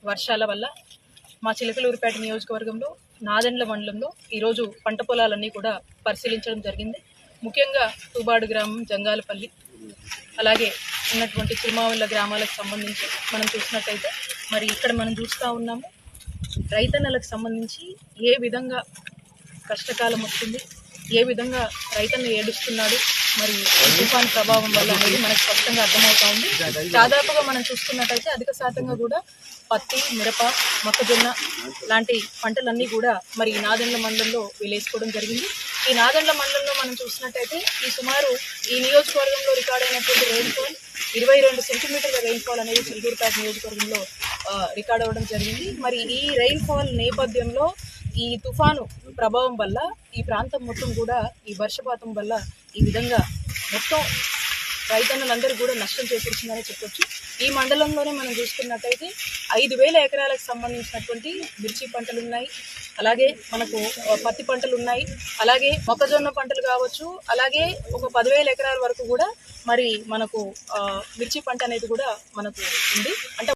వర్షాల వల్ల మా చిలకలూరిపేట నియోజకవర్గంలో నాదెండ్ల మండలంలో ఈరోజు పంట పొలాలన్నీ కూడా పరిశీలించడం జరిగింది. ముఖ్యంగా తూబాడు గ్రామం, జంగాలపల్లి, అలాగే ఉన్నటువంటి చిరుమావిళ్ళ గ్రామాలకు సంబంధించి మనం చూసినట్టయితే మరి ఇక్కడ మనం చూస్తూ ఉన్నాము రైతన్నలకు సంబంధించి ఏ విధంగా కష్టకాలం వస్తుంది, ఏ విధంగా రైతన్న ఏడుస్తున్నాడు మరి తుఫాను ప్రభావం వల్ల అనేది మనకు స్పష్టంగా అర్థమవుతా ఉంది. దాదాపుగా మనం చూసుకున్నట్టయితే అధిక శాతంగా కూడా పత్తి, మిరప, మొక్కజొన్న లాంటి పంటలన్నీ కూడా మరి ఈ నాదెండ్ల మండలంలో వేసుకోవడం జరిగింది. ఈ నాదెండ్ల మండలంలో మనం చూసినట్టయితే సుమారు ఈ నియోజకవర్గంలో రికార్డ్ అయినటువంటి రెయిన్ఫాల్ 22 సెంటీమీటర్ల రెయిన్ఫాల్ అనేది చిలుకూరుపేట నియోజకవర్గంలో రికార్డ్ అవ్వడం జరిగింది. మరి ఈ రెయిన్ఫాల్ నేపథ్యంలో ఈ తుఫాను ప్రభావం వల్ల ఈ ప్రాంతం మొత్తం కూడా ఈ వర్షపాతం వల్ల ఈ విధంగా మొత్తం రైతన్నులందరూ కూడా నష్టం చేకూర్చిందని చెప్పొచ్చు. ఈ మండలంలోనే మనం చూసుకున్నట్టయితే 5,000 ఎకరాలకు సంబంధించినటువంటి మిర్చి పంటలు ఉన్నాయి, అలాగే మనకు పత్తి పంటలు ఉన్నాయి, అలాగే మొక్కజొన్న పంటలు కావచ్చు, అలాగే ఒక 10,000 ఎకరాల వరకు కూడా మరి మనకు మిర్చి పంట అనేది కూడా మనకు ఉంది. అంటే